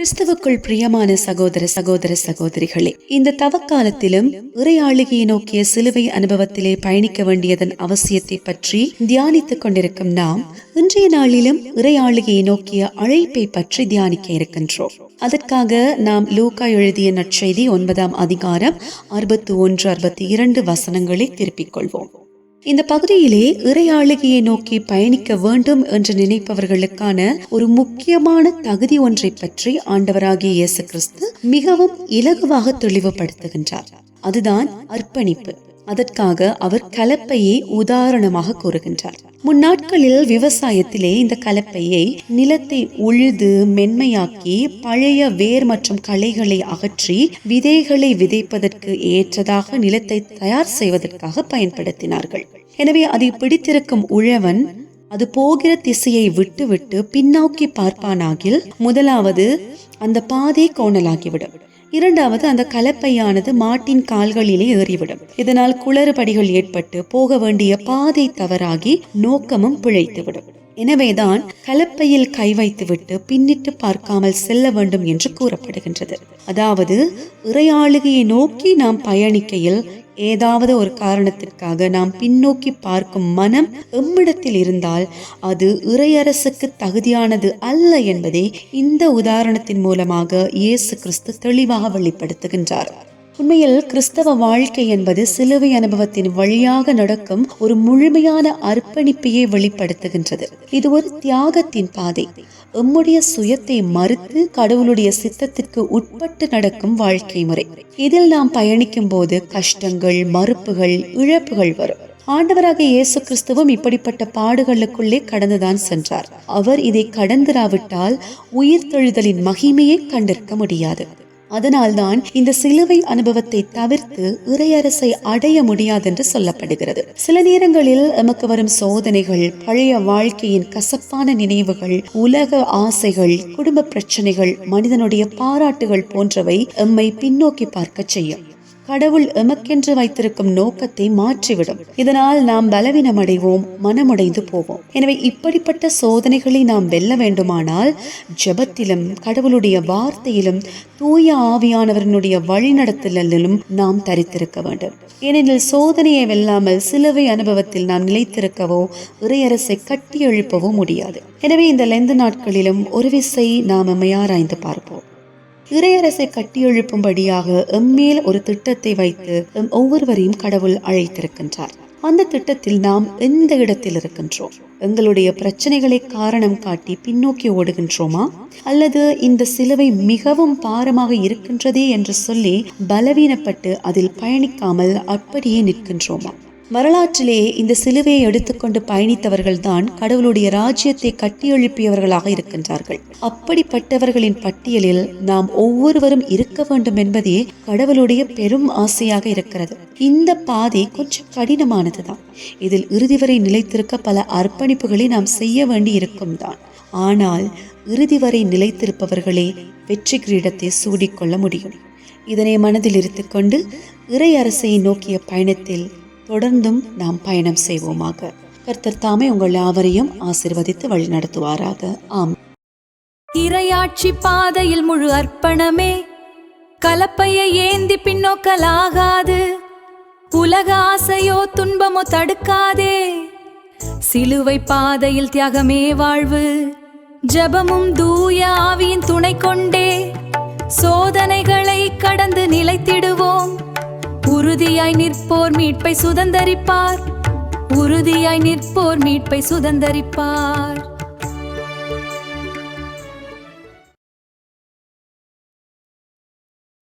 கிறிஸ்துவுக்குள் பிரியமான சகோதர சகோதரிகளே, இந்த தவக்காலத்திலும் இறையாளுகையை நோக்கிய சிலுவை அனுபவத்திலே பயணிக்க வேண்டியதன் அவசியத்தை பற்றி தியானித்துக் கொண்டிருக்கும் நாம் இன்றைய நாளிலும் இறையாளுகையை நோக்கிய அழைப்பை பற்றி தியானிக்க இருக்கின்றோம். அதற்காக நாம் லூக்கா எழுதிய நற்செய்தி 9ஆம் அதிகாரம் 61-62 வசனங்களை திருப்பிக் கொள்வோம். இந்த பகுதியிலே இறையாளுகையை நோக்கி பயணிக்க வேண்டும் என்று நினைப்பவர்களுக்கான ஒரு முக்கியமான தகுதி ஒன்றை பற்றி ஆண்டவராகிய இயேசு கிறிஸ்து மிகவும் இலகுவாக தெளிவுபடுத்துகின்றார். அதுதான் அர்ப்பணிப்பு. அதற்காக அவர் கலப்பையை உதாரணமாக கூறுகின்றார். முன்னாட்களில் விவசாயத்திலே இந்த கலப்பையை நிலத்தை உழுது மென்மையாக்கி பழைய வேர் மற்றும் களைகளை அகற்றி விதைகளை விதைப்பதற்கு ஏற்றதாக நிலத்தை தயார் செய்வதற்காக பயன்படுத்தினார்கள். எனவே அதை பிடித்திருக்கும் உழவன் அது போகிற திசையை விட்டு பின்னோக்கி பார்ப்பானாகில் முதலாவது அந்த பாதை கோணலாகிவிடும், இரண்டாவது அந்த கலப்பையானது மாட்டின் கால்களிலே ஏறிவிடும். இதனால் குளறுபடிகள் ஏற்பட்டு போக வேண்டிய பாதை தவறாகி நோக்கமும் பிழைத்துவிடும். எனவேதான் கலப்பையில் கை வைத்துவிட்டு பின்னிட்டு பார்க்காமல் செல்ல வேண்டும் என்று கூறப்படுகின்றது. அதாவது இறையாளுகையை நோக்கி நாம் பயணிக்கையில் ஏதாவது ஒரு காரணத்திற்காக நாம் பின்னோக்கி பார்க்கும் மனம் எம்மிடத்தில் இருந்தால் அது இறையரசுக்கு தகுதியானது அல்ல என்பதை இந்த உதாரணத்தின் மூலமாக இயேசு கிறிஸ்து தெளிவாக வெளிப்படுத்துகின்றார். உண்மையில் கிறிஸ்தவ வாழ்க்கை என்பது சிலுவை அனுபவத்தின் வழியாக நடக்கும் ஒரு முழுமையான அர்ப்பணிப்பையே வெளிப்படுத்துகின்றது. இது ஒரு தியாகத்தின் பாதை. எம்முடைய சுயத்தை மறுத்து கடவுளுடைய சித்தத்திற்கு உட்பட்டு நடக்கும் வாழ்க்கை முறை. இதில் நாம் பயணிக்கும் போது கஷ்டங்கள், மறுப்புகள், இழப்புகள் வரும். ஆண்டவராக இயேசு கிறிஸ்துவும் இப்படிப்பட்ட பாடுகளுக்குள்ளே கடந்துதான் சென்றார். அவர் இதை கடந்திராவிட்டால் உயிர்த்தெழுதலின் மகிமையை கண்டிருக்க முடியாது. அதனால்தான் இந்த சிலுவை அனுபவத்தை தவிர்த்து இறையரசை அடைய முடியாது என்று சொல்லப்படுகிறது. சில நேரங்களில் எமக்கு வரும் சோதனைகள், பழைய வாழ்க்கையின் கசப்பான நினைவுகள், உலக ஆசைகள், குடும்ப பிரச்சனைகள், மனிதனுடைய பாராட்டுகள் போன்றவை எம்மை பின்னோக்கி பார்க்க செய்யும். கடவுள் எமக்கென்று வைத்திருக்கும் நோக்கத்தை மாற்றிவிடும். இதனால் நாம் பலவீனம் அடைவோம், மனமுடைந்து போவோம். எனவே இப்படிப்பட்ட சோதனைகளை நாம் வெல்ல வேண்டுமானால் ஜெபத்திலும் கடவுளுடைய வார்த்தையிலும் தூய ஆவியானவரினுடைய வழிநடத்தலிலும் நாம் தரித்திருக்க வேண்டும். ஏனெனில் சோதனையை வெல்லாமல் சிலுவை அனுபவத்தில் நாம் நிலைத்திருக்கவோ இறையரசை கட்டி எழுப்பவோ முடியாது. எனவே இந்த லெந்து நாட்களிலும் ஒரு விசை நாம் எம்மை ஆராய்ந்து பார்ப்போம். இறையரசை கட்டி எழுப்பும்படியாக எம்மேல் ஒரு திட்டத்தை வைத்து ஒவ்வொருவரையும் கடவுள் அழைத்திருக்கின்றார். அந்த திட்டத்தில் நாம் எந்த இடத்தில் இருக்கின்றோம்? எங்களுடைய பிரச்சனைகளை காரணம் காட்டி பின்னோக்கி ஓடுகின்றோமா, அல்லது இந்த சிலுவை மிகவும் பாரமாக இருக்கின்றதே என்று சொல்லி பலவீனப்பட்டு அதில் பயணிக்காமல் அப்படியே நிற்கின்றோமா? வரலாற்றிலே இந்த சிலுவையை எடுத்துக்கொண்டு பயணித்தவர்கள் தான் கடவுளுடைய ராஜ்யத்தை கட்டி எழுப்பியவர்களாக இருக்கின்றார்கள். அப்படிப்பட்டவர்களின் பட்டியலில் நாம் ஒவ்வொருவரும் இருக்க வேண்டும் என்பதே கடவுளுடைய பெரும் ஆசையாக இருக்கிறது. இந்த பாதை கொஞ்சம் கடினமானதுதான். இதில் இறுதி வரை நிலைத்திருக்க பல அர்ப்பணிப்புகளை நாம் செய்ய வேண்டி இருக்கும் தான். ஆனால் இறுதி வரை நிலைத்திருப்பவர்களே வெற்றி கிரீடத்தை சூடிக்கொள்ள முடியும். இதனை மனதில் இருத்துக்கொண்டு இறை அரசை நோக்கிய பயணத்தில் தொடர்ந்தும் நாம் பயணம் செய்வோமாக. கர்த்தர் தாமே உங்கள் யாவரையும் ஆசீர்வதித்து வழி நடத்துவாராக. ஆம். இறையாட்சி பாதையில் முழு அர்ப்பணமே. கலப்பையை ஏந்தி பின்னோக்கலாகாது. உலக ஆசையோ துன்பமோ தடுக்காதே. சிலுவை பாதையில் தியாகமே வாழ்வு. ஜெபமும் தூய ஆவியின் துணை கொண்டே சோதனைகளை கடந்து நிலைத்திடுவோம். உறுதியாய் நிற்போர் மீட்பை சுதந்தரிப்பார். உறுதியாய் நிற்போர் மீட்பை சுதந்தரிப்பார்.